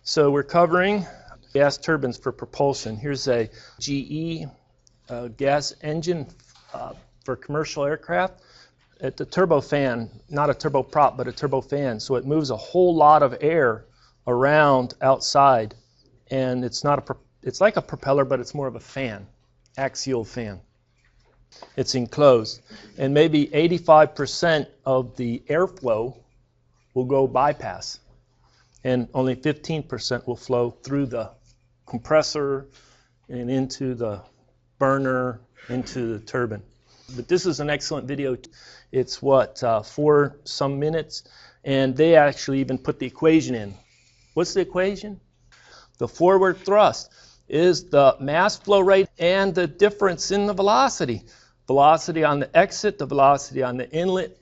So we're covering gas turbines for propulsion. Here's a GE gas engine for commercial aircraft. It's a turbofan, not a turboprop, but a turbofan. So it moves a whole lot of air around outside, and it's like a propeller, but it's more of a fan, axial fan. It's enclosed, and maybe 85% of the airflow will go bypass, and only 15% will flow through the compressor and into the burner, into the turbine. But this is an excellent video. It's 4 some minutes, and they actually even put the equation in. What's the equation? The forward thrust is the mass flow rate and the difference in the velocity. Velocity on the exit, the velocity on the inlet.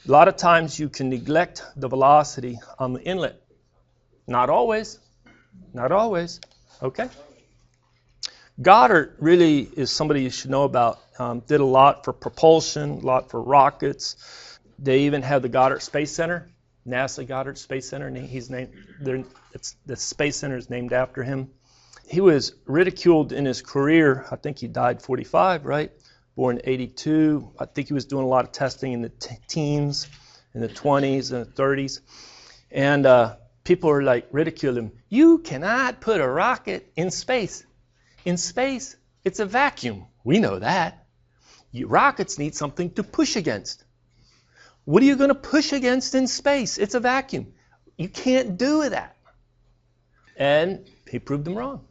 A lot of times you can neglect the velocity on the inlet. Not always. Not always. Okay? Goddard really is somebody you should know about. Did a lot for propulsion, a lot for rockets. They even have the Goddard Space Center, NASA Goddard Space Center. The Space Center is named after him. He was ridiculed in his career. I think he died 45, right? Born in 82. I think he was doing a lot of testing in the teens, in the 20s and the 30s. And people are like ridiculing him. You cannot put a rocket in space. In space, it's a vacuum. We know that. Rockets need something to push against. What are you going to push against in space? It's a vacuum. You can't do that. And he proved them wrong.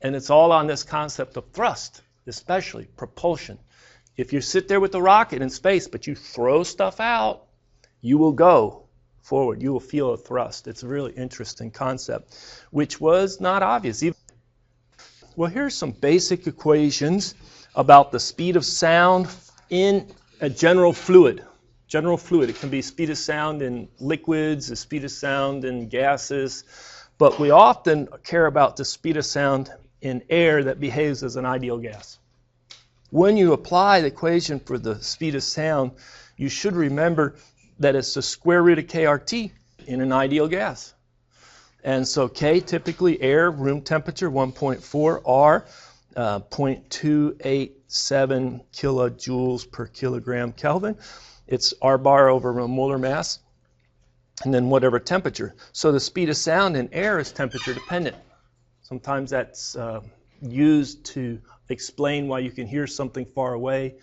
And it's all on this concept of thrust, especially propulsion. If you sit there with a rocket in space, but you throw stuff out, you will go forward. You will feel a thrust. It's a really interesting concept, which was not obvious. Well, here's some basic equations about the speed of sound in a general fluid. General fluid. It can be speed of sound in liquids, the speed of sound in gases, but we often care about the speed of sound in air that behaves as an ideal gas. When you apply the equation for the speed of sound, you should remember that it's the square root of kRT in an ideal gas. And so K, typically air, room temperature, 1.4, R, 0.287 kilojoules per kilogram Kelvin. It's R bar over a molar mass, and then whatever temperature. So the speed of sound in air is temperature dependent. Sometimes that's used to explain why you can hear something far away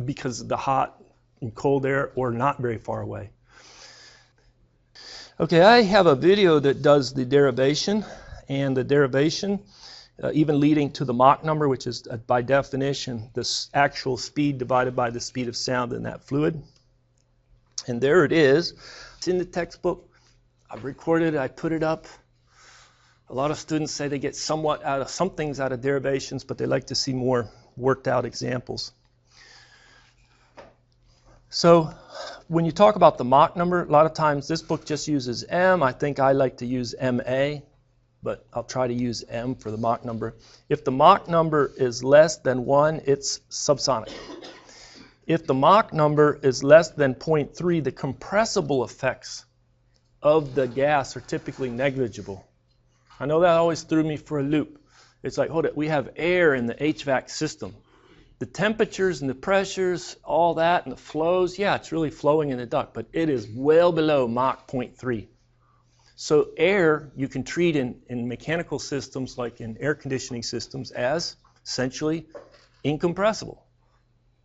because of the hot and cold air, or not very far away. Okay, I have a video that does the derivation, and the derivation even leading to the Mach number, which is by definition the actual speed divided by the speed of sound in that fluid. And there it is. It's in the textbook. I've recorded it. I put it up. A lot of students say they get some things out of derivations, but they like to see more worked out examples. So when you talk about the Mach number, a lot of times this book just uses M. I think I like to use MA, but I'll try to use M for the Mach number. If the Mach number is less than 1, it's subsonic. If the Mach number is less than 0.3, the compressible effects of the gas are typically negligible. I know that always threw me for a loop. It's like, hold it, we have air in the HVAC system. The temperatures and the pressures, all that, and the flows, yeah, it's really flowing in the duct, but it is well below Mach 0.3. So air you can treat in mechanical systems, like in air conditioning systems, as essentially incompressible.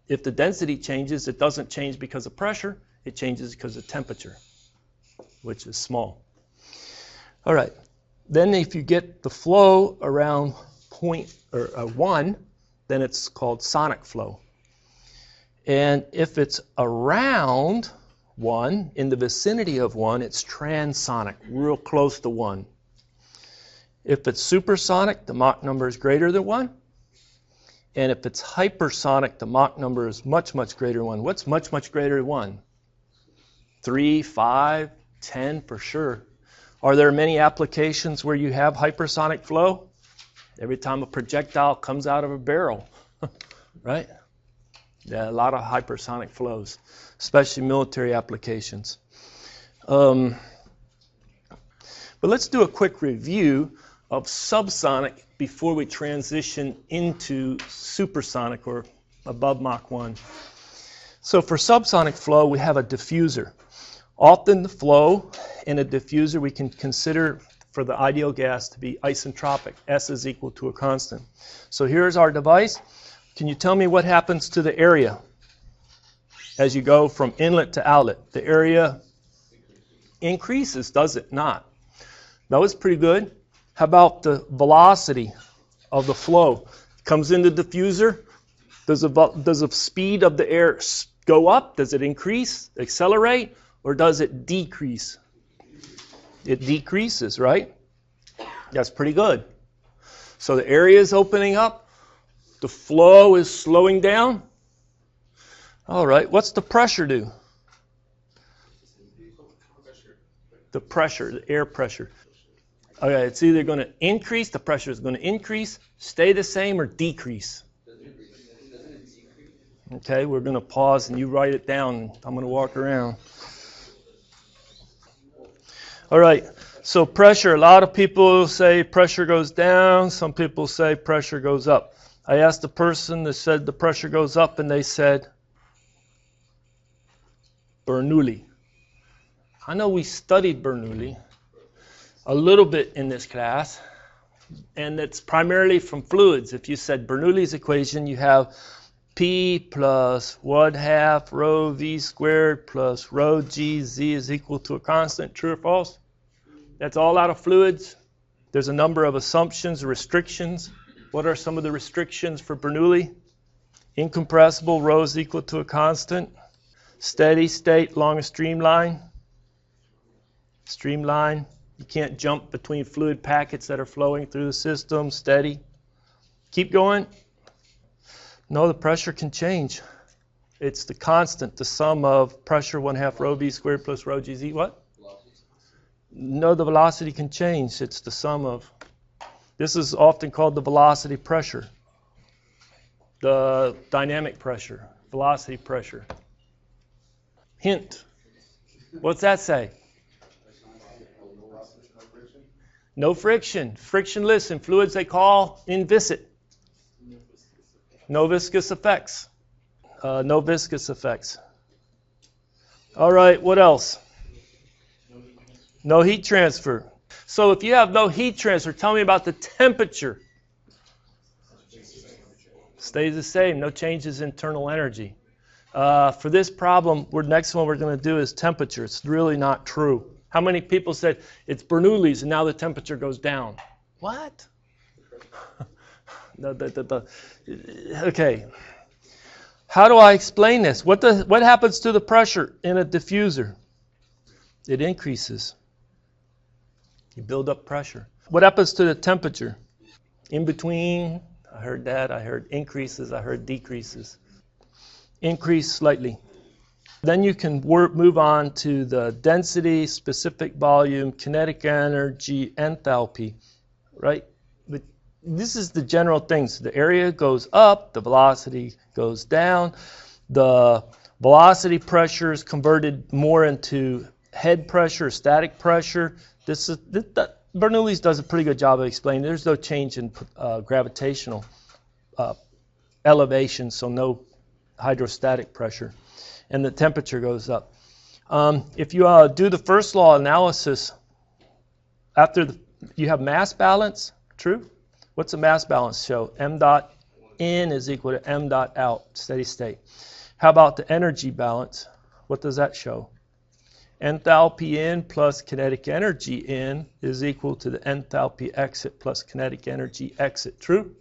If the density changes, it doesn't change because of pressure, it changes because of temperature, which is small. All right, then if you get the flow around 1, then it's called sonic flow. And if it's around 1, in the vicinity of 1, it's transonic, real close to 1. If it's supersonic, the Mach number is greater than 1. And if it's hypersonic, the Mach number is much, much greater than 1. What's much, much greater than 1? 3, 5, 10 for sure. Are there many applications where you have hypersonic flow? Every time a projectile comes out of a barrel, right? Yeah, a lot of hypersonic flows, especially military applications. But But let's do a quick review of subsonic before we transition into supersonic or above Mach 1. So for subsonic flow, we have a diffuser. Often the flow in a diffuser we can consider for the ideal gas to be isentropic. S is equal to a constant. So here's our device. Can you tell me what happens to the area as you go from inlet to outlet? The area increases, does it not? That was pretty good. How about the velocity of the flow? Comes in the diffuser. Does the speed of the air go up? Does it increase, accelerate, or does it decrease? It decreases, right? That's pretty good. So the area is opening up. The flow is slowing down. All right, what's the pressure do? The pressure, the air pressure. Okay, it's either going to increase, the pressure is going to increase, stay the same, or decrease. Okay, we're going to pause and you write it down. I'm going to walk around. All right, so pressure. A lot of people say pressure goes down. Some people say pressure goes up. I asked the person that said the pressure goes up, and they said Bernoulli. I know we studied Bernoulli a little bit in this class, and it's primarily from fluids. If you said Bernoulli's equation, you have P plus 1/2 rho V squared plus rho G Z is equal to a constant. True or false? That's all out of fluids. There's a number of assumptions, restrictions. What are some of the restrictions for Bernoulli? Incompressible, rho is equal to a constant. Steady state along a streamline. Streamline. You can't jump between fluid packets that are flowing through the system. Steady. Keep going. No, the pressure can change. It's the constant, the sum of pressure 1/2 rho V squared plus rho G Z. What? No, the velocity can change. It's the sum of. This is often called the velocity pressure. The dynamic pressure. Velocity pressure. Hint. What's that say? No friction. Frictionless in fluids they call inviscid. No viscous effects. No viscous effects. All right, what else? No heat transfer. So if you have no heat transfer, tell me about the temperature. Stays the same. No changes in internal energy. For this problem, next one we're going to do is temperature. It's really not true. How many people said it's Bernoulli's and now the temperature goes down? What? Okay. How do I explain this? What happens to the pressure in a diffuser? It increases. You build up pressure. What happens to the temperature? In between, I heard that. I heard increases. I heard decreases. Increase slightly. Then you can move on to the density, specific volume, kinetic energy, enthalpy, right? But this is the general things. The area goes up, the velocity goes down. The velocity pressure is converted more into head pressure, static pressure. Bernoulli's does a pretty good job of explaining. There's no change in gravitational elevation, so no hydrostatic pressure. And the temperature goes up. If you do the first law analysis, you have mass balance, true? What's the mass balance show? M dot in is equal to M dot out, steady state. How about the energy balance? What does that show? Enthalpy in plus kinetic energy in is equal to the enthalpy exit plus kinetic energy exit, true?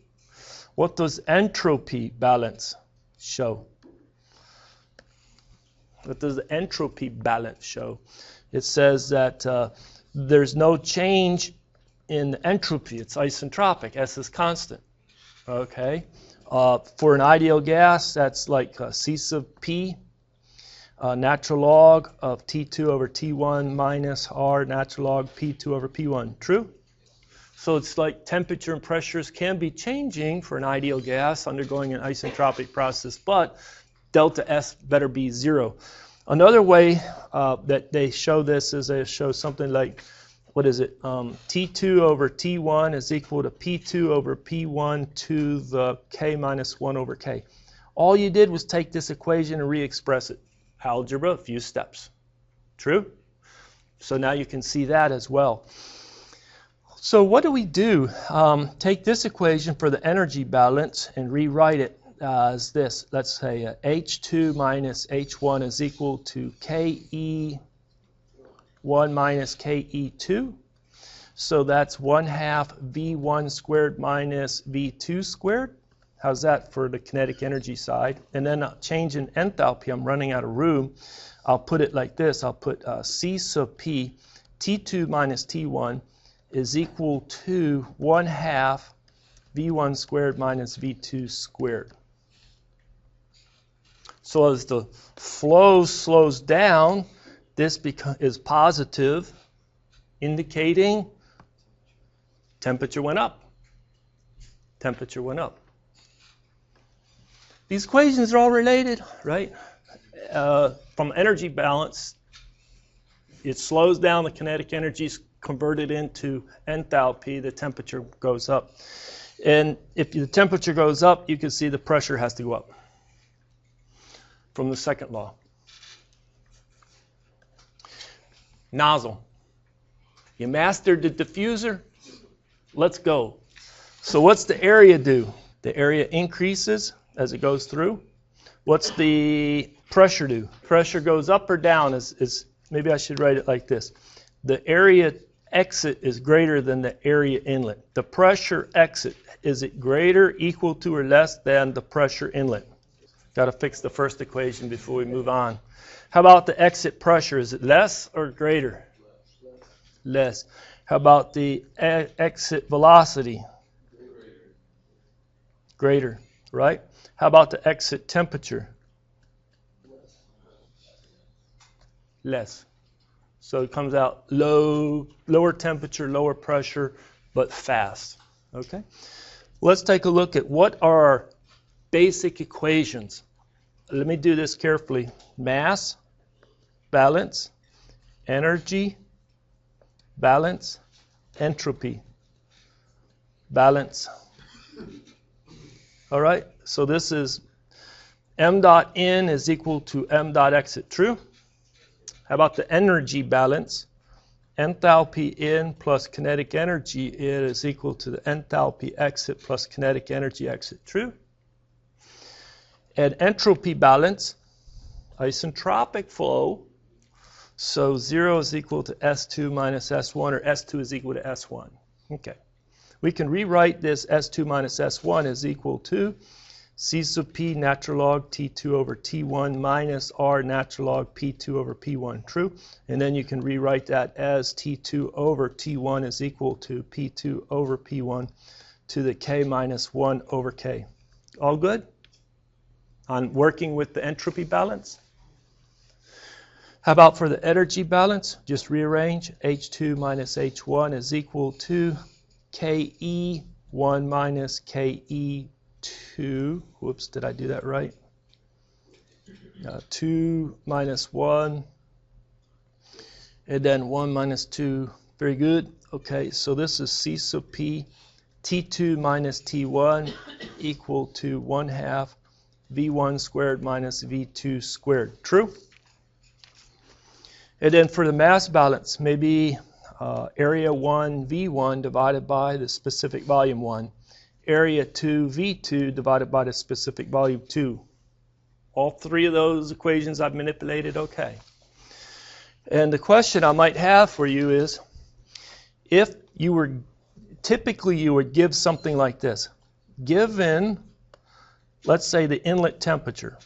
What does entropy balance show? What does the entropy balance show? It says that there's no change in entropy. It's isentropic. S is constant. Okay. For an ideal gas, that's like C sub P, natural log of T2 over T1 minus R natural log P2 over P1. True? So it's like temperature and pressures can be changing for an ideal gas undergoing an isentropic process, but delta S better be 0. Another way that they show this is they show something like what is it? T2 over T1 is equal to P2 over P1 to the K minus 1 over K. All you did was take this equation and re-express it. Algebra, a few steps. True? So now you can see that as well. So what do we do? Take this equation for the energy balance and rewrite it as this. Let's say H2 minus H1 is equal to KE1 minus KE2. So that's 1/2 V1 squared minus V2 squared. How's that for the kinetic energy side? And then change in enthalpy. I'm running out of room. I'll put it like this. I'll put C sub P, T2 minus T1 is equal to 1/2 V1 squared minus V2 squared. So as the flow slows down, this is positive, indicating temperature went up. Temperature went up. These equations are all related, right? From energy balance, it slows down, the kinetic energy is converted into enthalpy, the temperature goes up. And if the temperature goes up, you can see the pressure has to go up from the second law. Nozzle. You mastered the diffuser? Let's go. So what's the area do? The area increases as it goes through. What's the pressure do? Pressure goes up or down. Maybe I should write it like this. The area exit is greater than the area inlet. The pressure exit, is it greater, equal to, or less than the pressure inlet? Got to fix the first equation before we move on. How about the exit pressure? Is it less or greater? Less. How about the exit velocity? Greater, right? How about the exit temperature? Less. So it comes out lower temperature, lower pressure, but fast. Okay? Let's take a look at what are our basic equations. Let me do this carefully. Mass, balance, energy, balance, entropy, balance. All right? So this is m dot in is equal to m dot exit. True? How about the energy balance? Enthalpy in plus kinetic energy in is equal to the enthalpy exit plus kinetic energy exit. True? And entropy balance, isentropic flow. So 0 is equal to S2 minus S1, or S2 is equal to S1. Okay. We can rewrite this S2 minus S1 is equal to C sub P natural log T2 over T1 minus R natural log P2 over P1. True? And then you can rewrite that as T2 over T1 is equal to P2 over P1 to the K minus 1 over K. All good? On working with the entropy balance? How about for the energy balance? Just rearrange. H2 minus H1 is equal to KE1 minus KE2. Whoops, did I do that right? 2 minus 1. And then 1 minus 2. Very good. Okay, so this is C sub P. T2 minus T1 equal to 1/2 V1 squared minus V2 squared. True? And then for the mass balance, maybe area 1 V1 divided by the specific volume 1. Area 2 V2 divided by the specific volume 2. All three of those equations I've manipulated okay. And the question I might have for you is, if you were, typically you would give something like this. Given, let's say the inlet temperature,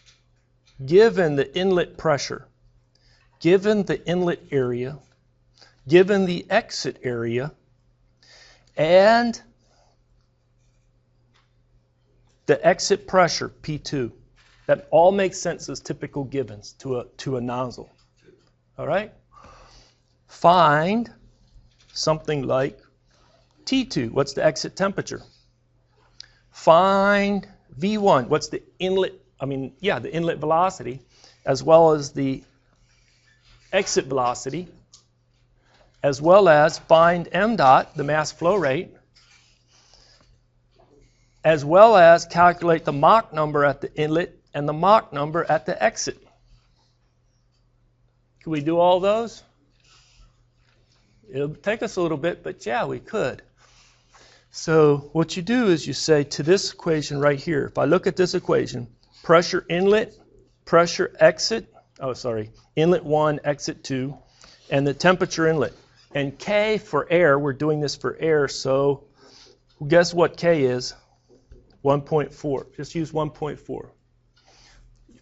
given the inlet pressure, given the inlet area, given the exit area, and the exit pressure, P2. That all makes sense as typical givens to a nozzle. All right? Find something like T2. What's the exit temperature? Find V1. What's the inlet, the inlet velocity, as well as the exit velocity. as well as find m dot, the mass flow rate, as well as calculate the Mach number at the inlet and the Mach number at the exit. Can we do all those? It'll take us a little bit, but yeah, we could. So what you do is you say to this equation right here, if I look at this equation, pressure inlet, pressure exit, inlet 1, exit 2, and the temperature inlet. And K for air, we're doing this for air, so guess what K is? 1.4. Just use 1.4.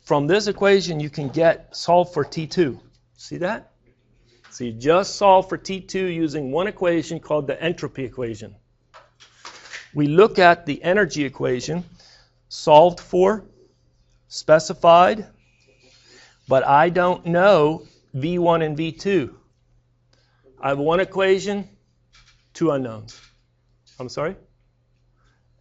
From this equation, you can solve for T2. See that? So you just solve for T2 using one equation called the entropy equation. We look at the energy equation, solved for, specified, but I don't know V1 and V2. I have one equation, two unknowns. I'm sorry?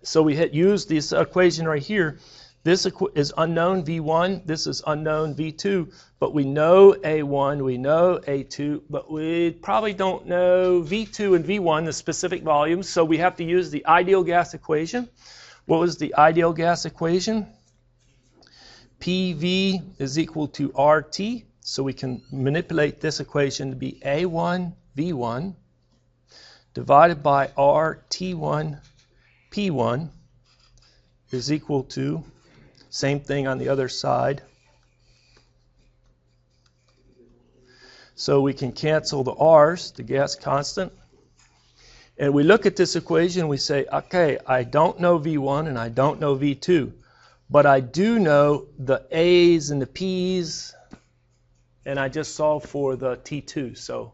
So we use this equation right here. This is unknown V1, this is unknown V2, but we know A1, we know A2, but we probably don't know V2 and V1, the specific volumes, so we have to use the ideal gas equation. What was the ideal gas equation? PV is equal to RT, so we can manipulate this equation to be A1 V1 divided by RT1 P1 is equal to, same thing on the other side. So we can cancel the R's, the gas constant. And we look at this equation, we say, okay, I don't know V1 and I don't know V2, but I do know the A's and the P's, and I just solve for the T2. So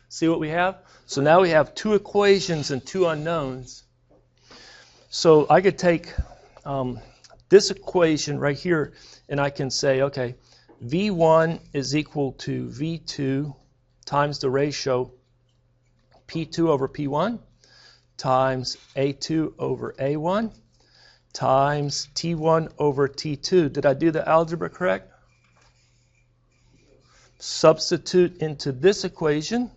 see what we have? So now we have two equations and two unknowns. So I could take this equation right here, and I can say, okay, V1 is equal to V2 times the ratio P2 over P1 times A2 over A1 times T1 over T2. Did I do the algebra correct? Substitute into this equation.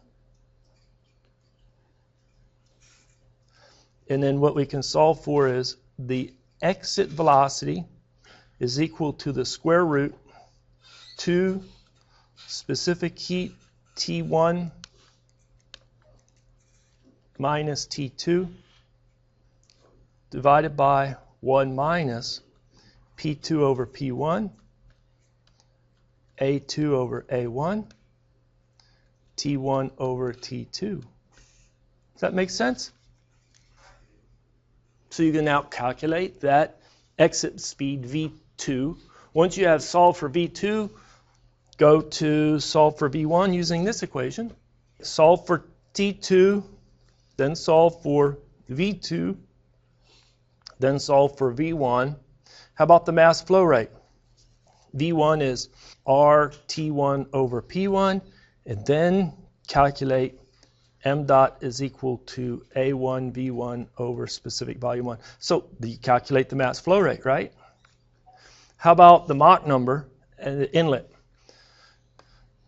And then what we can solve for is the exit velocity is equal to the square root 2 specific heat T1 minus T2 divided by 1 minus P2 over P1, A2 over A1, T1 over T2. Does that make sense? So you can now calculate that exit speed V2. Once you have solved for V2, go to solve for V1 using this equation. Solve for T2, then solve for V2, then solve for V1. How about the mass flow rate? V1 is RT1 over P1, and then calculate m dot is equal to A1 V1 over specific volume 1. So you calculate the mass flow rate, right? How about the Mach number and the inlet?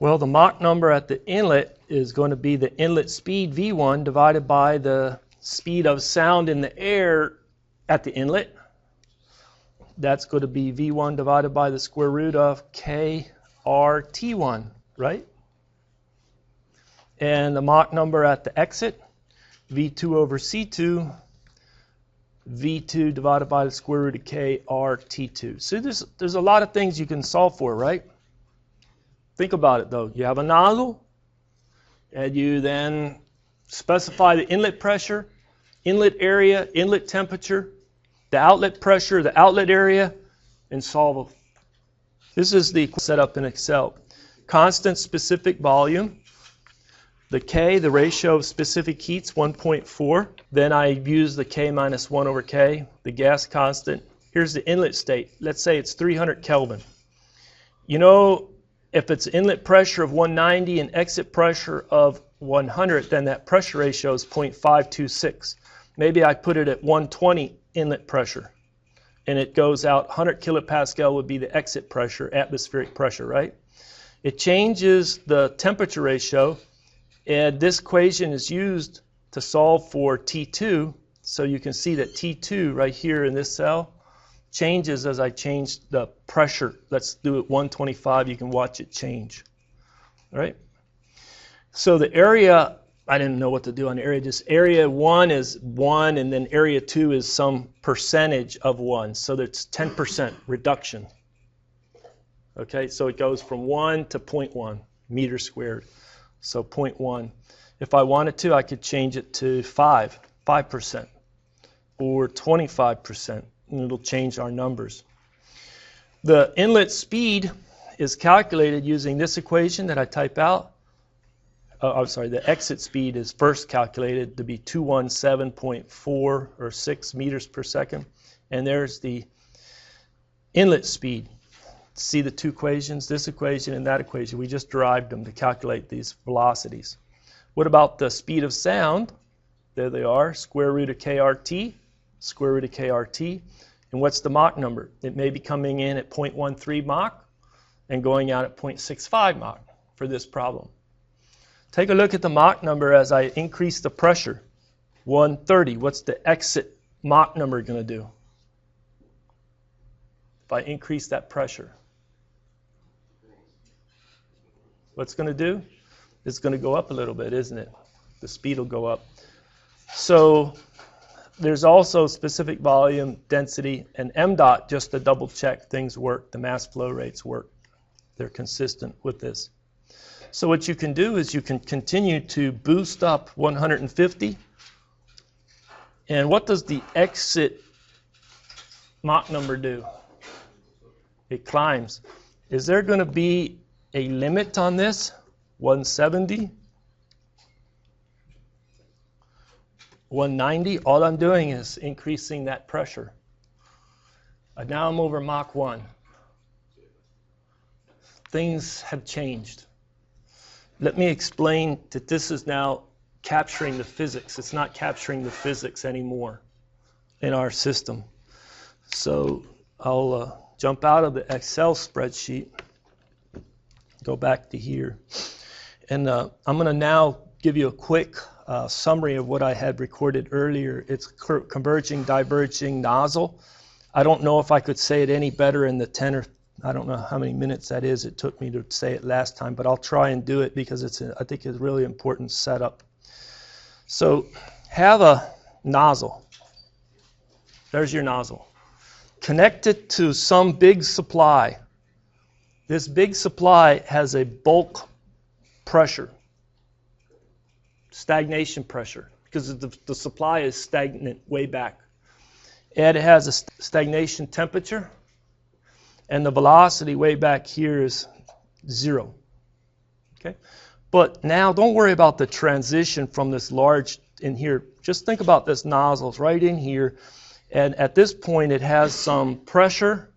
Well, the Mach number at the inlet is going to be the inlet speed V1 divided by the speed of sound in the air at the inlet. That's going to be V1 divided by the square root of KRT1, right? And the Mach number at the exit, V2 over C2, V2 divided by the square root of KRT2. So there's a lot of things you can solve for, right? Think about it though. You have a nozzle, and you then specify the inlet pressure, inlet area, inlet temperature, the outlet pressure, the outlet area, and solve. This is the setup in Excel. Constant specific volume. The K, the ratio of specific heats, 1.4. Then I use the K minus 1 over K, the gas constant. Here's the inlet state. Let's say it's 300 Kelvin. You know, if it's inlet pressure of 190 and exit pressure of 100, then that pressure ratio is 0.526. Maybe I put it at 120 inlet pressure, and it goes out 100 kilopascal would be the exit pressure, atmospheric pressure, right? It changes the temperature ratio And this equation is used to solve for T2. So you can see that T2 right here in this cell changes as I change the pressure. Let's do it 125. You can watch it change. All right? So the area, I didn't know what to do on the area. Just area 1 is 1, and then area 2 is some percentage of 1. So that's 10% reduction. Okay, so it goes from 1 to 0.1 meters squared. So 0.1. If I wanted to, I could change it to 5%, or 25%, and it'll change our numbers. The inlet speed is calculated using this equation that I type out. I'm sorry, the exit speed is first calculated to be 217.4 or 6 meters per second. And there's the inlet speed. See the two equations, this equation and that equation. We just derived them to calculate these velocities. What about the speed of sound? There they are, square root of kRt, square root of kRt. And what's the Mach number? It may be coming in at 0.13 Mach and going out at 0.65 Mach for this problem. Take a look at the Mach number as I increase the pressure. 130. What's the exit Mach number going to do if I increase that pressure? What's going to do? It's going to go up a little bit, isn't it? The speed will go up. So there's also specific volume, density, and MDOT just to double check things work, the mass flow rates work. They're consistent with this. So what you can do is you can continue to boost up 150. And what does the exit Mach number do? It climbs. Is there going to be a limit on this? 170? 190? All I'm doing is increasing that pressure. Now I'm over Mach 1. Things have changed. Let me explain that this is now capturing the physics. It's not capturing the physics anymore in our system. So I'll jump out of the Excel spreadsheet, go back to here, and I'm going to now give you a quick summary of what I had recorded earlier. It's converging-diverging nozzle. I don't know if I could say it any better in the 10 or I don't know how many minutes that is. It took me to say it last time, but I'll try and do it because I think it's a really important setup. So have a nozzle. There's your nozzle. Connect it to some big supply. This big supply has a bulk pressure, stagnation pressure, because the supply is stagnant way back. And it has a stagnation temperature, and the velocity way back here is 0. Okay? But now don't worry about the transition from this large in here. Just think about this nozzle. It's right in here. And at this point it has some pressure,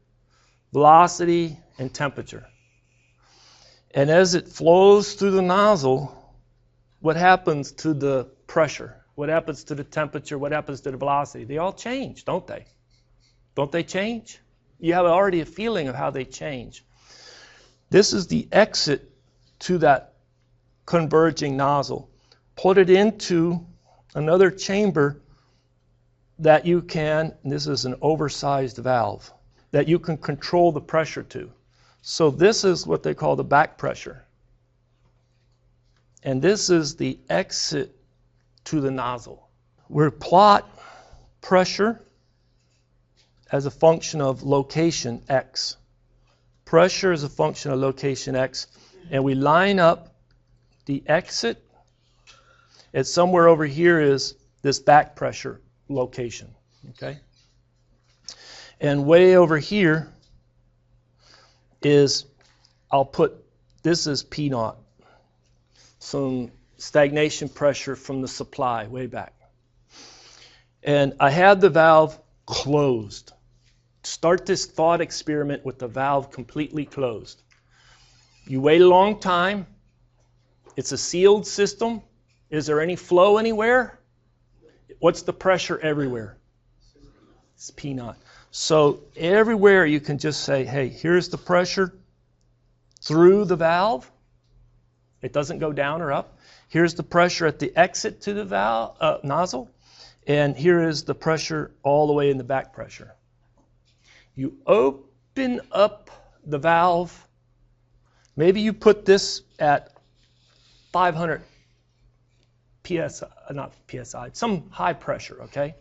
velocity, and temperature. And as it flows through the nozzle, what happens to the pressure? What happens to the temperature? What happens to the velocity? They all change, don't they? Don't they change? You have already a feeling of how they change. This is the exit to that converging nozzle. Put it into another chamber that you can, and this is an oversized valve, that you can control the pressure to. So this is what they call the back pressure. And this is the exit to the nozzle. We plot pressure as a function of location x. Pressure is a function of location x. And we line up the exit. And somewhere over here is this back pressure location. Okay? And way over here is, I'll put, this is P naught. Some stagnation pressure from the supply way back. And I had the valve closed. Start this thought experiment with the valve completely closed. You wait a long time. It's a sealed system. Is there any flow anywhere? What's the pressure everywhere? It's P naught. So everywhere you can just say, hey, here's the pressure through the valve. It doesn't go down or up. Here's the pressure at the exit to the valve, nozzle, and here is the pressure all the way in the back pressure. You open up the valve. Maybe you put this at 500 psi, not psi, some high pressure, okay?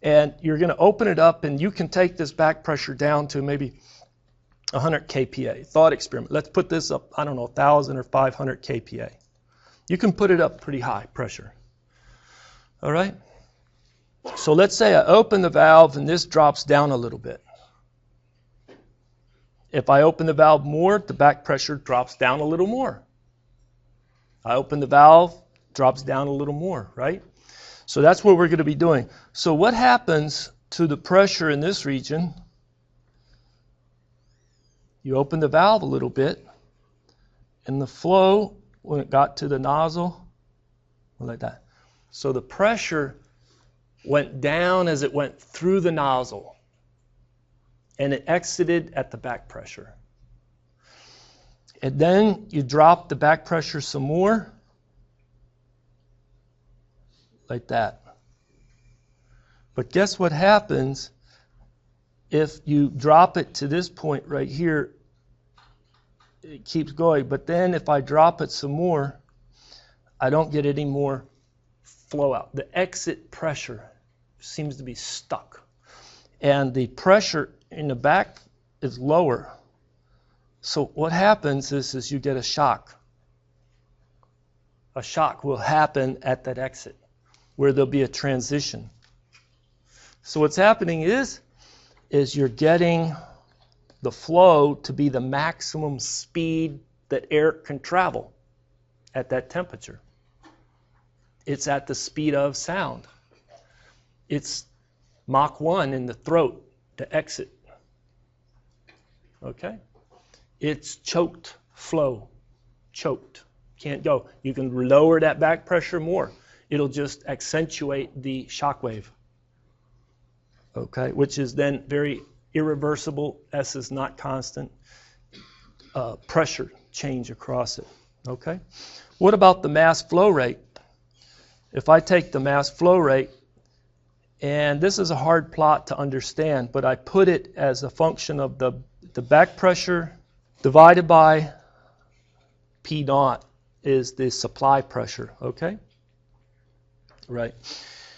And you're going to open it up, and you can take this back pressure down to maybe 100 kPa. Thought experiment. Let's put this up, I don't know, 1,000 or 500 kPa. You can put it up pretty high pressure. All right? So let's say I open the valve, and this drops down a little bit. If I open the valve more, the back pressure drops down a little more. I open the valve, drops down a little more, right? So that's what we're going to be doing. So what happens to the pressure in this region? You open the valve a little bit, and the flow, when it got to the nozzle, went like that. So the pressure went down as it went through the nozzle, and it exited at the back pressure. And then you drop the back pressure some more, like that. But guess what happens if you drop it to this point right here? It keeps going, but then if I drop it some more, I don't get any more flow out. The exit pressure seems to be stuck, and the pressure in the back is lower. So what happens is you get a shock. A shock will happen at that exit, where there'll be a transition. So what's happening is you're getting the flow to be the maximum speed that air can travel at that temperature. It's at the speed of sound. It's Mach 1 in the throat to exit. Okay? It's choked flow. Choked. Can't go. You can lower that back pressure more. It'll just accentuate the shock wave. Okay? Which is then very irreversible. S is not constant. Pressure change across it. Okay? What about the mass flow rate? If I take the mass flow rate, and this is a hard plot to understand, but I put it as a function of the back pressure divided by P naught is the supply pressure, okay? Right.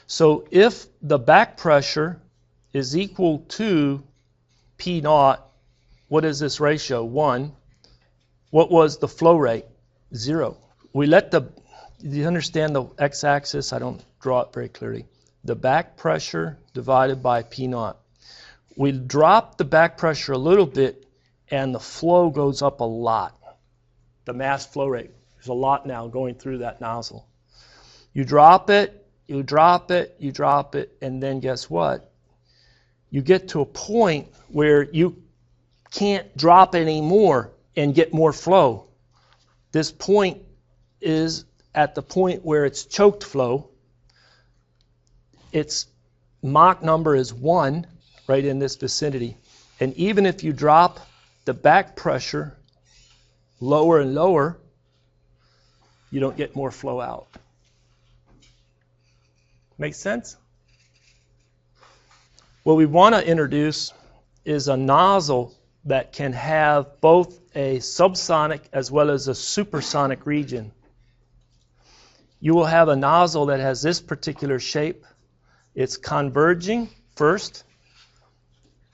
So if the back pressure is equal to P naught, what is this ratio? 1. What was the flow rate? 0. We let do you understand the x-axis? I don't draw it very clearly. The back pressure divided by P naught. We drop the back pressure a little bit, and the flow goes up a lot. The mass flow rate. There's a lot now going through that nozzle. You drop it, you drop it, you drop it, and then guess what? You get to a point where you can't drop any more and get more flow. This point is at the point where it's choked flow. Its Mach number is 1, right in this vicinity. And even if you drop the back pressure lower and lower, you don't get more flow out. Make sense? What we want to introduce is a nozzle that can have both a subsonic as well as a supersonic region. You will have a nozzle that has this particular shape. It's converging first.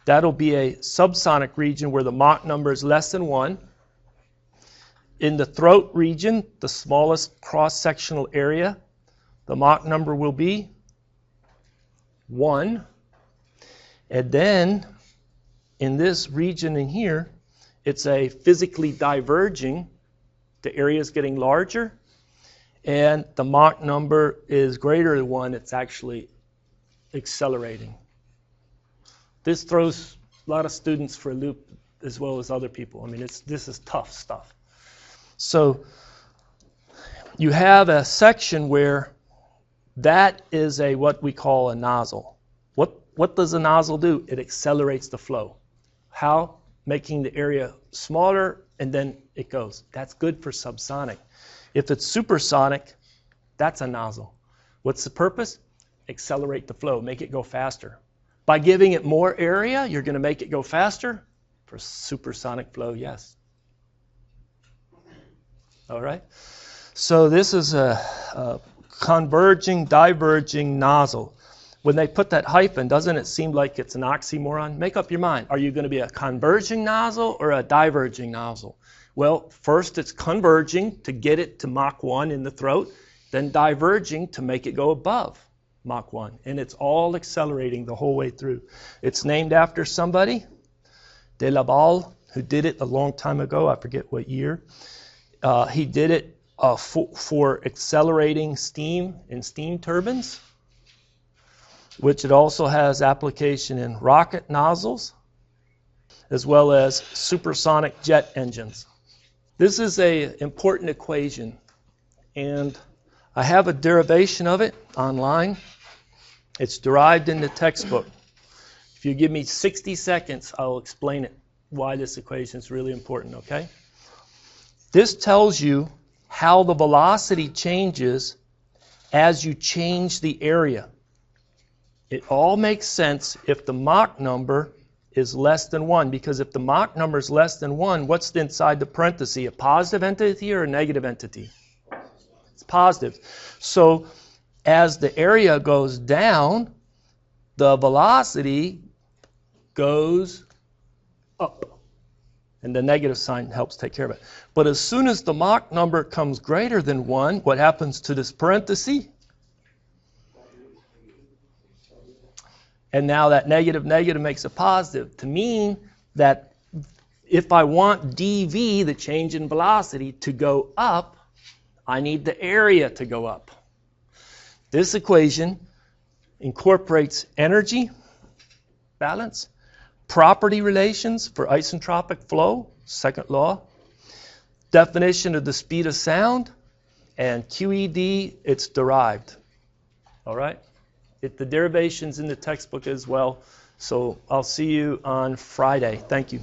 That'll be a subsonic region where the Mach number is less than 1. In the throat region, the smallest cross-sectional area, the Mach number will be 1. And then in this region in here, it's a physically diverging. The area is getting larger, and the Mach number is greater than 1. It's actually accelerating. This throws a lot of students for a loop as well as other people. I mean, this is tough stuff. So you have a section where that is what we call a nozzle. What does a nozzle do? It accelerates the flow. How? Making the area smaller, and then it goes. That's good for subsonic. If it's supersonic, that's a nozzle. What's the purpose? Accelerate the flow, make it go faster. By giving it more area, you're going to make it go faster? For supersonic flow, yes. All right? So this is a converging, diverging nozzle. When they put that hyphen, doesn't it seem like it's an oxymoron? Make up your mind. Are you going to be a converging nozzle or a diverging nozzle? Well, first it's converging to get it to Mach 1 in the throat, then diverging to make it go above Mach 1. And it's all accelerating the whole way through. It's named after somebody, de Laval, who did it a long time ago. I forget what year. He did it for accelerating steam in steam turbines, which it also has application in rocket nozzles, as well as supersonic jet engines. This is an important equation, and I have a derivation of it online. It's derived in the textbook. If you give me 60 seconds, I'll explain it, why this equation is really important, okay? This tells you how the velocity changes as you change the area. It all makes sense if the Mach number is less than 1, because if the Mach number is less than 1, what's inside the parenthesis? A positive entity or a negative entity? It's positive. So as the area goes down, the velocity goes up. And the negative sign helps take care of it. But as soon as the Mach number comes greater than 1, what happens to this parenthesis? And now that negative makes a positive to mean that if I want dv, the change in velocity, to go up, I need the area to go up. This equation incorporates energy balance, property relations for isentropic flow, second law, definition of the speed of sound, and QED, it's derived. All right? The derivation's in the textbook as well. So I'll see you on Friday. Thank you.